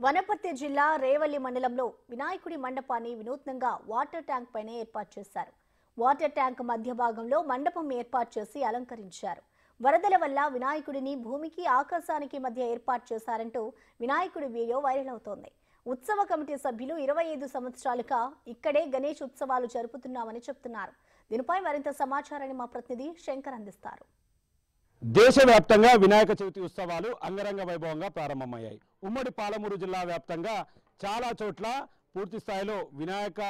వనపర్తి జిల్లా రేవల్లి మండలంలో వినాయకుడి మండపాన్ని వినూత్నంగా వాటర్ ట్యాంక్ పైన ఏర్పాటు చేశారు. వాటర్ ట్యాంక్ మధ్య భాగంలో మండపం ఏర్పాటు చేసి అలంకరించారు. వరదల వల్ల వినాయకుడిని భూమికి ఆకాశానికి మధ్య ఏర్పాటు చేశారంటూ వినాయకుడి వీడియో వైరల్ అవుతోంది. ఉత్సవ కమిటీ సభ్యులు 25 సంవత్సరాలుగా ఇక్కడే గణేష్ ఉత్సవాలు జరుపుతున్నామని చెప్తున్నారు. దీనిపై మరింత సమాచారాన్ని మా ప్రతినిధి శంకర్ అందిస్తారు. దేశవ్యాప్తంగా వినాయక చవితి ఉత్సవాలు అంగరంగ వైభవంగా ప్రారంభమయ్యాయి. ఉమ్మడి పాలమూరు జిల్లా వ్యాప్తంగా చాలా చోట్ల పూర్తి స్థాయిలో వినాయక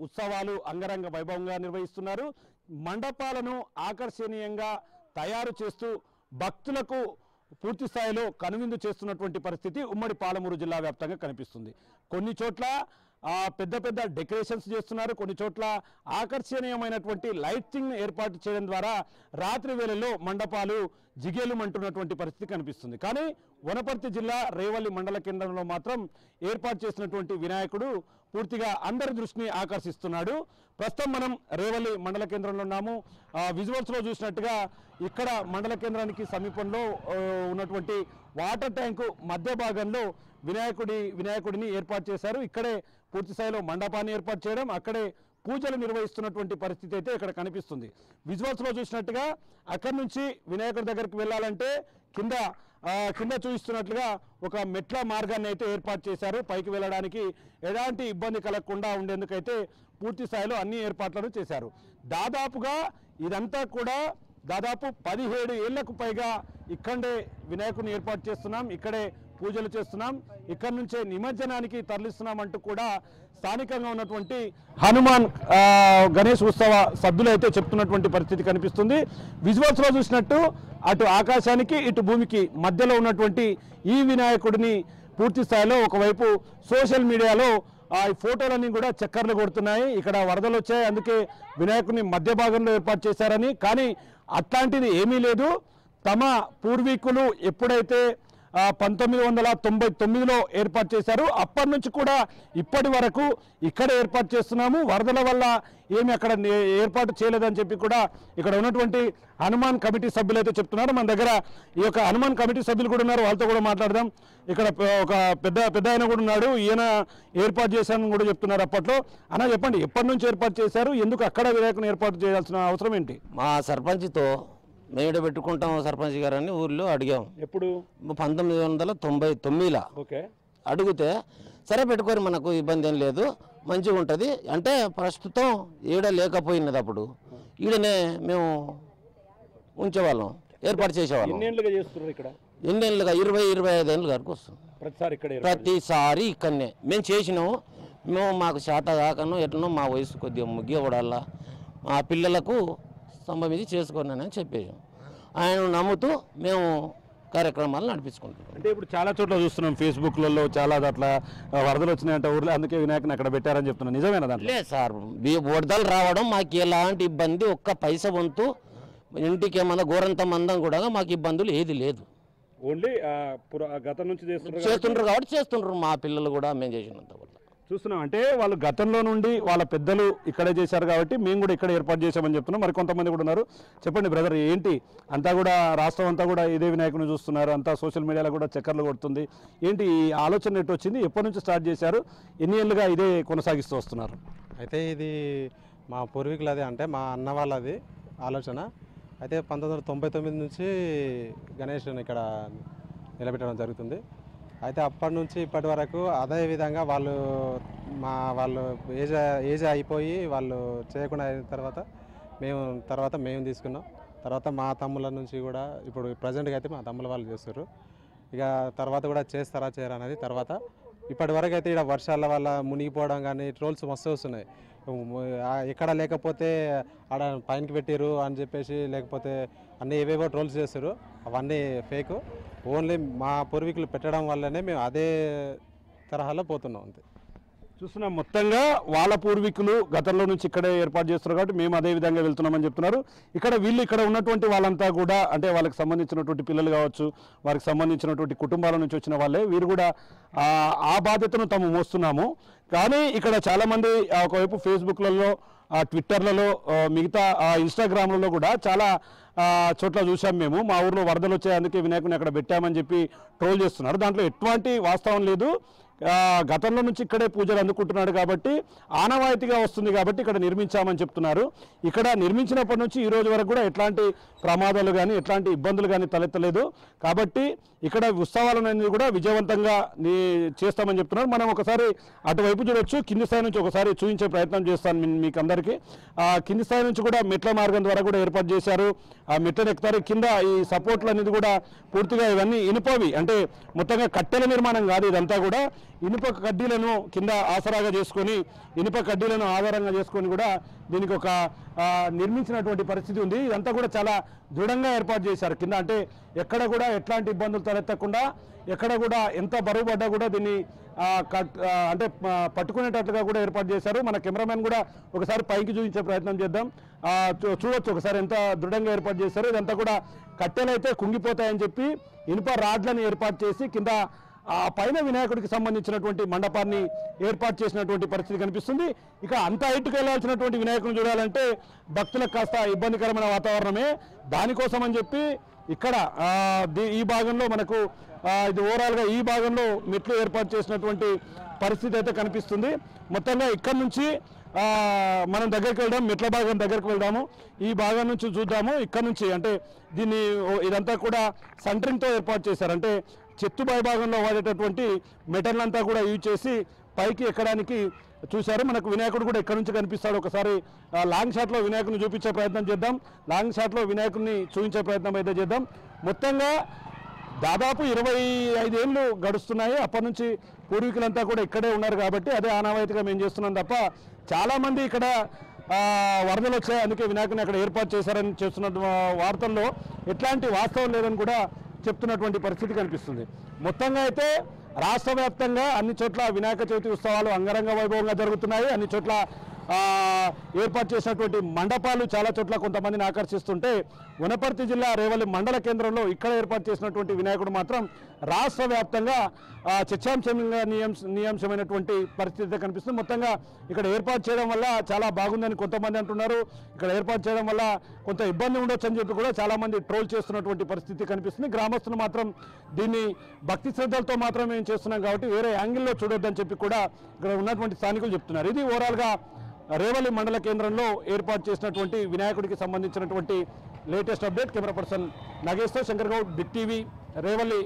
ఉత్సవాలు అంగరంగ వైభవంగా నిర్వహిస్తున్నారు. మండపాలను ఆకర్షణీయంగా తయారు చేస్తూ భక్తులకు పూర్తి స్థాయిలో కనువిందు చేస్తున్నటువంటి పరిస్థితి ఉమ్మడి పాలమూరు జిల్లా వ్యాప్తంగా కనిపిస్తుంది. కొన్ని చోట్ల పెద్ద పెద్ద డెకరేషన్స్ చేస్తున్నారు. కొన్ని చోట్ల ఆకర్షణీయమైనటువంటి లైటింగ్ ఏర్పాటు చేయడం ద్వారా రాత్రి వేళల్లో మండపాలు జిగేలుమంటున్నటువంటి పరిస్థితి కనిపిస్తుంది. కానీ వనపర్తి జిల్లా రేవల్లి మండల కేంద్రంలో మాత్రం ఏర్పాటు చేసినటువంటి వినాయకుడు పూర్తిగా అందరి దృష్టిని ఆకర్షిస్తున్నాడు. ప్రస్తుతం మనం రేవల్లి మండల కేంద్రంలో ఉన్నాము. విజువల్స్లో చూసినట్టుగా ఇక్కడ మండల కేంద్రానికి సమీపంలో ఉన్నటువంటి వాటర్ ట్యాంకు మధ్య భాగంలో వినాయకుడిని ఏర్పాటు చేశారు. ఇక్కడే పూర్తి స్థాయిలో మండపాన్ని ఏర్పాటు చేయడం, అక్కడే పూజలు నిర్వహిస్తున్నటువంటి పరిస్థితి అయితే ఇక్కడ కనిపిస్తుంది. విజువల్స్లో చూసినట్టుగా అక్కడి నుంచి వినాయకుడి దగ్గరికి వెళ్ళాలంటే కింద చూపిస్తున్నట్లుగా ఒక మెట్ల మార్గాన్ని అయితే ఏర్పాటు చేశారు. పైకి వెళ్ళడానికి ఎలాంటి ఇబ్బంది కలగకుండా ఉండేందుకైతే పూర్తి స్థాయిలో అన్ని ఏర్పాట్లను చేశారు. దాదాపుగా ఇదంతా కూడా దాదాపు 17 ఏళ్లకు పైగా ఇక్కడే వినాయకుడిని ఏర్పాటు చేస్తున్నాం, ఇక్కడే పూజలు చేస్తున్నాం, ఇక్కడి నుంచే నిమజ్జనానికి తరలిస్తున్నాం అంటూ కూడా స్థానికంగా ఉన్నటువంటి హనుమాన్ గణేష్ ఉత్సవ సభ్యులు అయితే చెప్తున్నటువంటి పరిస్థితి కనిపిస్తుంది. విజువల్స్లో చూసినట్టు అటు ఆకాశానికి ఇటు భూమికి మధ్యలో ఉన్నటువంటి ఈ వినాయకుడిని పూర్తి స్థాయిలో ఒకవైపు సోషల్ మీడియాలో ఈ ఫోటోలన్నీ కూడా చక్కర్లు కొడుతున్నాయి. ఇక్కడ వరదలు వచ్చాయి, అందుకే వినాయకుడిని మధ్య భాగంలో ఏర్పాటు చేశారని. కానీ అట్లాంటిది ఏమీ లేదు. తమ పూర్వీకులు ఎప్పుడైతే 1999లో ఏర్పాటు చేశారు, అప్పటి నుంచి కూడా ఇప్పటి వరకు ఇక్కడ ఏర్పాటు చేస్తున్నాము. వరదల వల్ల ఏమి అక్కడ ఏర్పాటు చేయలేదని చెప్పి కూడా ఇక్కడ ఉన్నటువంటి హనుమాన్ కమిటీ సభ్యులు అయితే చెప్తున్నారు. మన దగ్గర ఈ యొక్క హనుమాన్ కమిటీ సభ్యులు కూడా ఉన్నారు, వాళ్ళతో కూడా మాట్లాడదాం. ఇక్కడ ఒక పెద్ద ఆయన కూడా ఉన్నాడు, ఈయన ఏర్పాటు చేశానని కూడా చెప్తున్నారు. అప్పట్లో అన్న చెప్పండి, ఎప్పటి నుంచి ఏర్పాటు చేశారు, ఎందుకు అక్కడ వినాయకుని ఏర్పాటు చేయాల్సిన అవసరం ఏంటి? మా సర్పంచ్తో మేము పెట్టుకుంటాం సర్పంచ్ గారని ఊర్లో అడిగాం. ఎప్పుడు? 1999లో అడిగితే సరే పెట్టుకొని మనకు ఇబ్బంది ఏం లేదు, మంచిగా ఉంటుంది అంటే ప్రస్తుతం ఈడ లేకపోయినది. అప్పుడు ఈడనే మేము ఉంచేవాళ్ళం, ఏర్పాటు చేసేవాళ్ళం. ఎన్నేళ్ళుగా 20-25 ఏళ్ళు గారికి వస్తుంది. ప్రతిసారి ఇక్కడనే మేము చేసినాము. మాకు శాత కాకనో ఎట్లనో మా వయసు కొద్దిగా ముగ్గివడాల మా పిల్లలకు సంబంధించి చేసుకున్నానని చెప్పేసాం. ఆయన నమ్ముతూ మేము కార్యక్రమాలు నడిపించుకుంటాం. అంటే ఇప్పుడు చాలా చోట్ల చూస్తున్నాం, ఫేస్బుక్లలో చాలా అట్లా వరదలు వచ్చినాయంట ఊర్లో, అందుకే వినాయకుని అక్కడ పెట్టారని చెప్తున్నాను. నిజమేనా? దాంట్లో లేదు సార్, వరదలు రావడం మాకు ఎలాంటి ఇబ్బంది, ఒక్క పైస వంతు ఇంటికి ఏమన్నా గోరంత మందం కూడా మాకు ఇబ్బందులు ఏది లేదు. ఓన్లీ గతం నుంచి చేస్తుండ్రు కాబట్టి చేస్తుండ్రు. మా పిల్లలు కూడా మేము చేసినంత వల్ల చూస్తున్నాం. అంటే వాళ్ళు గతంలో నుండి వాళ్ళ పెద్దలు ఇక్కడే చేశారు కాబట్టి మేము కూడా ఇక్కడ ఏర్పాటు చేశామని చెప్తున్నాం. మరి కొంతమంది కూడా ఉన్నారు. చెప్పండి బ్రదర్, ఏంటి అంతా కూడా రాష్ట్రం అంతా కూడా ఇదే వినాయకుని చూస్తున్నారు, అంతా సోషల్ మీడియాలో కూడా చక్కర్లు కొడుతుంది. ఏంటి ఈ ఆలోచన ఎటు వచ్చింది, ఎప్పటి నుంచి స్టార్ట్ చేశారు, ఎన్ని ఏళ్ళుగా ఇదే కొనసాగిస్తూ వస్తున్నారు? అయితే ఇది మా పూర్వీకులది, అంటే మా అన్న వాళ్ళది ఆలోచన. అయితే 1999 నుంచి గణేష్ని ఇక్కడ నిలబెట్టడం జరుగుతుంది. అయితే అప్పటి నుంచి ఇప్పటి వరకు అదే విధంగా వాళ్ళు ఏజ్ అయిపోయి వాళ్ళు చేయకుండా అయిన తర్వాత మేము తీసుకున్నాం. తర్వాత మా తమ్ముల నుంచి కూడా ఇప్పుడు ప్రజెంట్గా అయితే మా తమ్ముల వాళ్ళు చేస్తారు. ఇక తర్వాత కూడా చేస్తారా చేయరా అనేది తర్వాత. ఇప్పటి వరకు అయితే ఇక్కడ వర్షాల వల్ల మునిగిపోవడం కానీ ట్రోల్స్ మస్తు వస్తున్నాయి. ఎక్కడ లేకపోతే ఆడ పైనకి పెట్టారు అని చెప్పేసి, లేకపోతే అన్నీ ఏవేవో ట్రోల్స్ చేస్తారు, అవన్నీ ఫేక్. ఓన్లీ మా పూర్వీకులు పెట్టడం వల్లనే మేము అదే తరహాలో పోతున్నాం. అంతే చూస్తున్నాం. మొత్తంగా వాళ్ళ పూర్వీకులు గతంలో నుంచి ఇక్కడే ఏర్పాటు చేస్తున్నారు కాబట్టి మేము అదే విధంగా వెళ్తున్నామని చెప్తున్నారు. ఇక్కడ ఉన్నటువంటి వాళ్ళంతా కూడా, అంటే వాళ్ళకి సంబంధించినటువంటి పిల్లలు కావచ్చు, వారికి సంబంధించినటువంటి కుటుంబాల నుంచి వచ్చిన వాళ్ళే, వీరు కూడా ఆ బాధ్యతను తాము మోస్తున్నాము. కానీ ఇక్కడ చాలామంది ఒకవైపు ఫేస్బుక్లలో, ట్విట్టర్లలో, మిగతా ఇన్స్టాగ్రామ్లలో కూడా చాలా చోట్ల చూసాం మేము. మా ఊర్లో వరదలు వచ్చాయి, అందుకే వినాయకుని అక్కడ పెట్టామని చెప్పి ట్రోల్ చేస్తున్నారు. దాంట్లో ఎటువంటి వాస్తవం లేదు. గతంలో నుంచి ఇక్కడే పూజలు అందుకుంటున్నాడు కాబట్టి ఆనవాయితీగా వస్తుంది కాబట్టి ఇక్కడ నిర్మించామని చెప్తున్నారు. ఇక్కడ నిర్మించినప్పటి నుంచి ఈ రోజు వరకు కూడా ఎట్లాంటి ప్రమాదాలు కానీ ఎట్లాంటి ఇబ్బందులు కానీ తలెత్తలేదు. కాబట్టి ఇక్కడ ఉత్సవాలనేది కూడా విజయవంతంగా చేస్తామని చెప్తున్నారు. మనం ఒకసారి అటువైపు చూడొచ్చు. కింది స్థాయి నుంచి ఒకసారి చూపించే ప్రయత్నం చేస్తాను మీకు అందరికీ. కింది స్థాయి నుంచి కూడా మెట్ల మార్గం ద్వారా కూడా ఏర్పాటు చేశారు. ఆ మెట్లను ఎక్కుతారు. కింద ఈ సపోర్ట్లు అనేది కూడా పూర్తిగా ఇవన్నీ ఇనుపవి, అంటే మొత్తంగా కట్టెల నిర్మాణం కాదు. ఇదంతా కూడా ఇనుప కడ్డీలను కింద ఆసరాగా చేసుకొని, ఇనుప కడ్డీలను ఆధారంగా చేసుకొని కూడా దీనికి ఒక నిర్మించినటువంటి పరిస్థితి ఉంది. ఇదంతా కూడా చాలా దృఢంగా ఏర్పాటు చేశారు కింద. అంటే ఎక్కడ కూడా ఎట్లాంటి ఇబ్బందులు తలెత్తకుండా, ఎక్కడ కూడా ఎంత బరువు పడ్డా కూడా దీన్ని అంటే పట్టుకునేటట్లుగా కూడా ఏర్పాటు చేశారు. మన కెమెరామెన్ కూడా ఒకసారి పైకి చూపించే ప్రయత్నం చేద్దాం. చూడొచ్చు ఒకసారి ఎంత దృఢంగా ఏర్పాటు చేశారు. ఇదంతా కూడా కట్టెలైతే కుంగిపోతాయని చెప్పి ఇనుప రాడ్లను ఏర్పాటు చేసి కింద ఆ పైన వినాయకుడికి సంబంధించినటువంటి మండపాన్ని ఏర్పాటు చేసినటువంటి పరిస్థితి కనిపిస్తుంది. ఇక అంత హైట్కి వెళ్ళాల్సినటువంటి వినాయకుడిని చూడాలంటే భక్తులకు కాస్త ఇబ్బందికరమైన వాతావరణమే. దానికోసం అని చెప్పి ఇక్కడ ఈ భాగంలో మనకు ఇది ఓవరాల్గా ఈ భాగంలో మెట్లు ఏర్పాటు చేసినటువంటి పరిస్థితి అయితే కనిపిస్తుంది. మొత్తంగా ఇక్కడ నుంచి మనం దగ్గరికి వెళ్దాం, మెట్ల భాగం దగ్గరికి వెళ్దాము. ఈ భాగం నుంచి చూద్దాము. ఇక్కడ నుంచి అంటే దీన్ని ఇదంతా కూడా సెంటరింగ్తో ఏర్పాటు చేశారు. అంటే చెత్తు భాగంలో వాడేటటువంటి మెటర్లంతా కూడా యూజ్ చేసి పైకి ఎక్కడానికి చూశారు. మనకు వినాయకుడు కూడా ఇక్కడ నుంచి కనిపిస్తాడు. ఒకసారి లాంగ్ షాట్లో వినాయకుడిని చూపించే ప్రయత్నం చేద్దాం. లాంగ్ షాట్లో వినాయకుడిని చూపించే ప్రయత్నం అయితే చేద్దాం. మొత్తంగా దాదాపు 25 ఏళ్ళు గడుస్తున్నాయి. అప్పటి నుంచి పూర్వీకులంతా కూడా ఇక్కడే ఉన్నారు కాబట్టి అదే ఆనవాయితీగా మేము చేస్తున్నాం తప్ప చాలామంది ఇక్కడ వరదలు వచ్చాయి అందుకే వినాయకుని అక్కడ ఏర్పాటు చేశారని చేస్తున్న వార్తల్లో ఎట్లాంటి వాస్తవం లేదని కూడా చెప్తున్నటువంటి పరిస్థితి కనిపిస్తుంది. మొత్తంగా అయితే రాష్ట్ర వ్యాప్తంగా అన్ని చోట్ల వినాయక చవితి ఉత్సవాలు అంగరంగ వైభవంగా జరుగుతున్నాయి. అన్ని చోట్ల ఏర్పాటు చేసినటువంటి మండపాలు చాలా చోట్ల కొంతమందిని ఆకర్షిస్తుంటే వనపర్తి జిల్లా రేవల్లి మండల కేంద్రంలో ఇక్కడ ఏర్పాటు చేసినటువంటి వినాయకుడు మాత్రం రాష్ట్ర వ్యాప్తంగా చర్చాంశంగా నియాంశమైనటువంటి పరిస్థితి కనిపిస్తుంది. మొత్తంగా ఇక్కడ ఏర్పాటు చేయడం వల్ల చాలా బాగుందని కొంతమంది అంటున్నారు. ఇక్కడ ఏర్పాటు చేయడం వల్ల కొంత ఇబ్బంది ఉండొచ్చు అని చెప్పి కూడా చాలామంది ట్రోల్ చేస్తున్నటువంటి పరిస్థితి కనిపిస్తుంది. గ్రామస్తులు మాత్రం దీన్ని భక్తి శ్రద్ధలతో మాత్రం మేము చేస్తున్నాం కాబట్టి వేరే యాంగిల్లో చూడొద్దని చెప్పి కూడా ఇక్కడ ఉన్నటువంటి స్థానికులు చెప్తున్నారు. ఇది ఓవరాల్గా రేవల్లి మండల కేంద్రంలో ఏర్పాటు చేసినటువంటి వినాయకుడికి సంబంధించినటువంటి latest update. Camera person Nageshwar, Shankar Goud, big TV, Revalli.